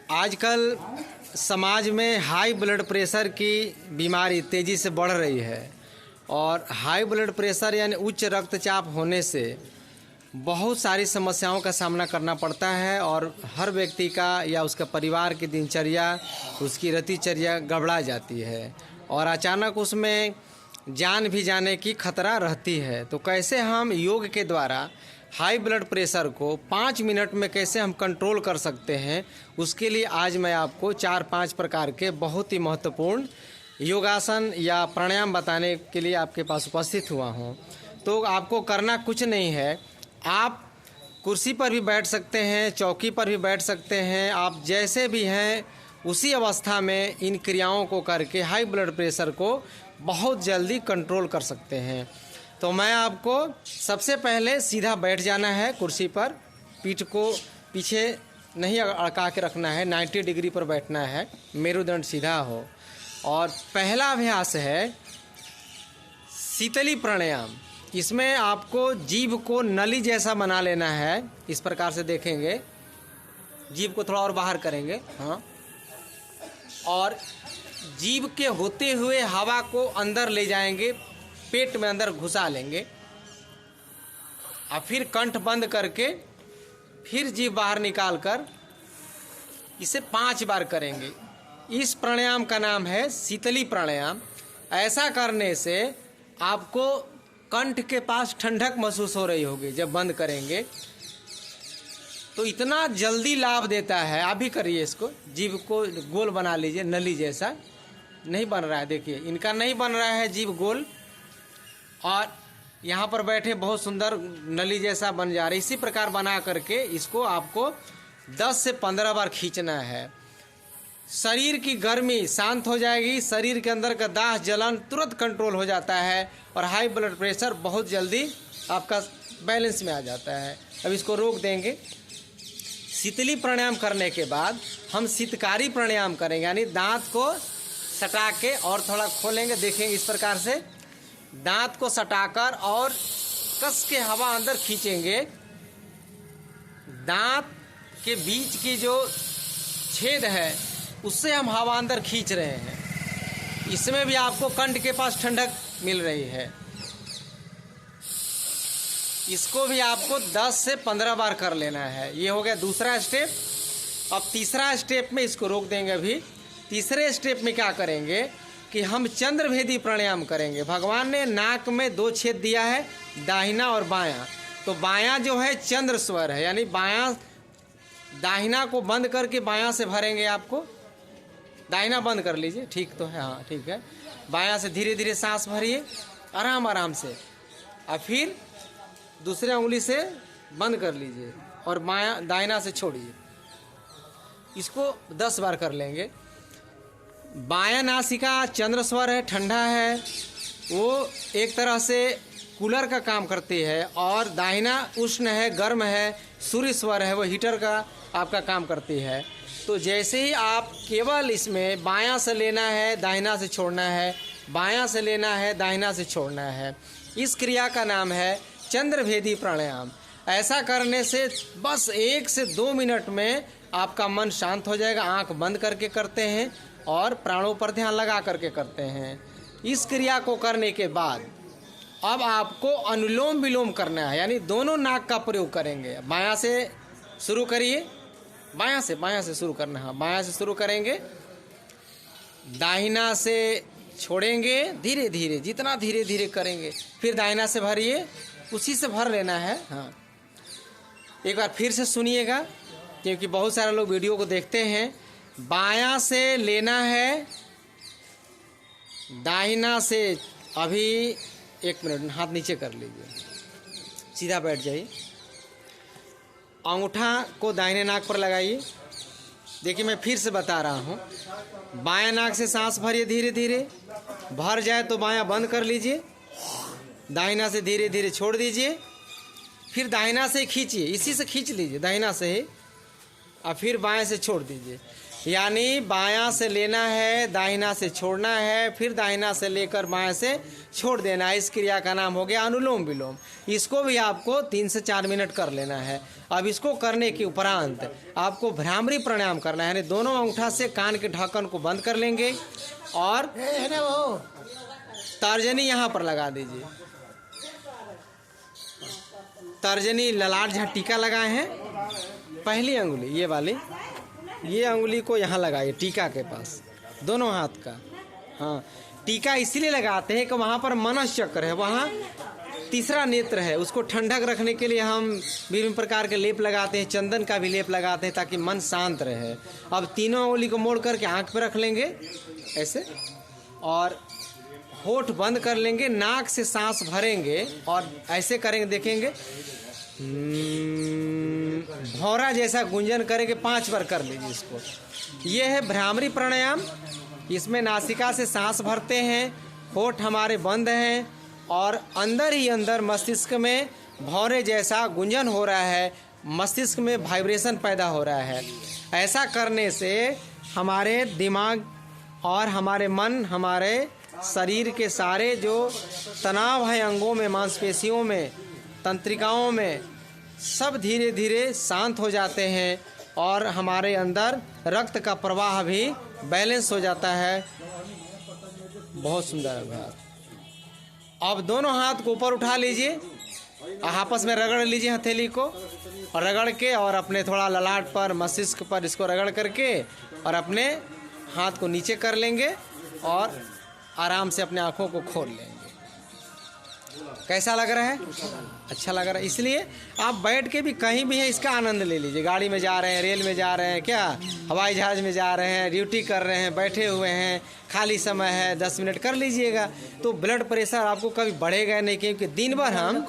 आजकल समाज में हाई ब्लड प्रेशर की बीमारी तेज़ी से बढ़ रही है और हाई ब्लड प्रेशर यानी उच्च रक्तचाप होने से बहुत सारी समस्याओं का सामना करना पड़ता है और हर व्यक्ति का या उसका परिवार की दिनचर्या, उसकी रतिचर्या गड़बड़ा जाती है और अचानक उसमें जान भी जाने की खतरा रहती है। तो कैसे हम योग के द्वारा हाई ब्लड प्रेशर को 5 मिनट में कैसे हम कंट्रोल कर सकते हैं, उसके लिए आज मैं आपको 4-5 प्रकार के बहुत ही महत्वपूर्ण योगासन या प्राणायाम बताने के लिए आपके पास उपस्थित हुआ हूं। तो आपको करना कुछ नहीं है, आप कुर्सी पर भी बैठ सकते हैं, चौकी पर भी बैठ सकते हैं, आप जैसे भी हैं उसी अवस्था में इन क्रियाओं को करके हाई ब्लड प्रेशर को बहुत जल्दी कंट्रोल कर सकते हैं। तो मैं आपको सबसे पहले सीधा बैठ जाना है कुर्सी पर, पीठ को पीछे नहीं अड़का के रखना है, 90 डिग्री पर बैठना है, मेरुदंड सीधा हो। और पहला अभ्यास है शीतली प्राणायाम। इसमें आपको जीभ को नली जैसा बना लेना है। इस प्रकार से देखेंगे, जीभ को थोड़ा और बाहर करेंगे, हाँ, और जीभ के होते हुए हवा को अंदर ले जाएंगे, पेट में अंदर घुसा लेंगे और फिर कंठ बंद करके फिर जीभ बाहर निकाल कर इसे 5 बार करेंगे। इस प्राणायाम का नाम है शीतली प्राणायाम। ऐसा करने से आपको कंठ के पास ठंडक महसूस हो रही होगी जब बंद करेंगे, तो इतना जल्दी लाभ देता है। आप भी करिए इसको, जीभ को गोल बना लीजिए, नली जैसा नहीं बन रहा है, देखिए इनका नहीं बन रहा है जीभ गोल, और यहाँ पर बैठे बहुत सुंदर नली जैसा बन जा रहा है। इसी प्रकार बना करके इसको आपको 10 से 15 बार खींचना है। शरीर की गर्मी शांत हो जाएगी, शरीर के अंदर का दाह जलन तुरंत कंट्रोल हो जाता है और हाई ब्लड प्रेशर बहुत जल्दी आपका बैलेंस में आ जाता है। अब इसको रोक देंगे। शीतली प्राणायाम करने के बाद हम शीतकारी प्राणायाम करेंगे, यानी दांत को सटा के और थोड़ा खोलेंगे, देखेंगे इस प्रकार से दांत को सटाकर और कस के हवा अंदर खींचेंगे। दांत के बीच की जो छेद है उससे हम हवा अंदर खींच रहे हैं। इसमें भी आपको कंठ के पास ठंडक मिल रही है। इसको भी आपको 10 से 15 बार कर लेना है। ये हो गया दूसरा स्टेप। अब तीसरा स्टेप में इसको रोक देंगे। अभी तीसरे स्टेप में क्या करेंगे कि हम चंद्रभेदी प्राणायाम करेंगे। भगवान ने नाक में 2 छेद दिया है, दाहिना और बायां। तो बायां जो है चंद्र स्वर है, यानी बायां, दाहिना को बंद करके बायां से भरेंगे। आपको दाहिना बंद कर लीजिए, ठीक तो है, हाँ ठीक है। बायां से धीरे धीरे सांस भरिए, आराम आराम से, और फिर दूसरे उंगली से बंद कर लीजिए और बायां दाहिना से छोड़िए। इसको 10 बार कर लेंगे। बायां नासिका चंद्र स्वर है, ठंडा है, वो एक तरह से कूलर का काम करती है, और दाहिना उष्ण है, गर्म है, सूर्य स्वर है, वो हीटर का आपका काम करती है। तो जैसे ही आप केवल इसमें बायां से लेना है, दाहिना से छोड़ना है, बायां से लेना है, दाहिना से छोड़ना है, इस क्रिया का नाम है चंद्रभेदी प्राणायाम। ऐसा करने से बस 1 से 2 मिनट में आपका मन शांत हो जाएगा। आंख बंद करके करते हैं और प्राणों पर ध्यान लगा करके करते हैं। इस क्रिया को करने के बाद अब आपको अनुलोम विलोम करना है, यानी दोनों नाक का प्रयोग करेंगे। बायां से शुरू करिए, बायां से शुरू करना है, बायां से शुरू करेंगे, दाहिना से छोड़ेंगे धीरे धीरे, जितना धीरे धीरे करेंगे, फिर दाहिना से भरिए, उसी से भर लेना है। हाँ, एक बार फिर से सुनिएगा, क्योंकि बहुत सारे लोग वीडियो को देखते हैं। बायां से लेना है, दाहिना से, अभी 1 मिनट, हाथ नीचे कर लीजिए, सीधा बैठ जाइए, अंगूठा को दाहिने नाक पर लगाइए। देखिए मैं फिर से बता रहा हूँ, बायां नाक से सांस भरिए धीरे धीरे, भर जाए तो बायां बंद कर लीजिए, दाहिना से धीरे धीरे छोड़ दीजिए, फिर दाहिना से खींचिए, इसी से खींच लीजिए दाहिना से ही, और फिर बाएं से छोड़ दीजिए। यानी बायां से लेना है, दाहिना से छोड़ना है, फिर दाहिना से लेकर बायां से छोड़ देना है। इस क्रिया का नाम हो गया अनुलोम विलोम। इसको भी आपको 3 से 4 मिनट कर लेना है। अब इसको करने के उपरांत आपको भ्रामरी प्राणायाम करना है, यानी दोनों अंगूठा से कान के ढक्कन को बंद कर लेंगे और तर्जनी यहाँ पर लगा दीजिए। तर्जनी ललाट जहाँ टीका लगाए हैं, पहली अंगुली ये वाली, ये अंगुली को यहाँ लगाइए टीका के पास, दोनों हाथ का। हाँ, टीका इसीलिए लगाते हैं कि वहाँ पर मनस चक्र है, वहाँ तीसरा नेत्र है, उसको ठंडक रखने के लिए हम विभिन्न प्रकार के लेप लगाते हैं, चंदन का भी लेप लगाते हैं ताकि मन शांत रहे। अब तीनों अंगुली को मोड़ करके आँख पर रख लेंगे ऐसे, और होठ बंद कर लेंगे, नाक से सांस भरेंगे और ऐसे करेंगे, देखेंगे भौरा जैसा गुंजन करेंगे। 5 बार कर लीजिए इसको। ये है भ्रामरी प्राणायाम। इसमें नासिका से सांस भरते हैं, होठ हमारे बंद हैं और अंदर ही अंदर मस्तिष्क में भौरे जैसा गुंजन हो रहा है, मस्तिष्क में वाइब्रेशन पैदा हो रहा है। ऐसा करने से हमारे दिमाग और हमारे मन, हमारे शरीर के सारे जो तनाव है अंगों में, मांसपेशियों में, तंत्रिकाओं में, सब धीरे धीरे शांत हो जाते हैं और हमारे अंदर रक्त का प्रवाह भी बैलेंस हो जाता है। बहुत सुंदर अभ्यास। अब दोनों हाथ को ऊपर उठा लीजिए, आपस में रगड़ लीजिए हथेली को, और रगड़ के और अपने थोड़ा ललाट पर, मस्तिष्क पर इसको रगड़ करके और अपने हाथ को नीचे कर लेंगे और आराम से अपने आँखों को खोल लेंगे। कैसा लग रहा है? अच्छा लग रहा है। इसलिए आप बैठ के भी कहीं भी है इसका आनंद ले लीजिए। गाड़ी में जा रहे हैं, रेल में जा रहे हैं, क्या हवाई जहाज में जा रहे हैं, ड्यूटी कर रहे हैं, बैठे हुए हैं, खाली समय है, 10 मिनट कर लीजिएगा तो ब्लड प्रेशर आपको कभी बढ़ेगा नहीं, क्योंकि दिन भर हम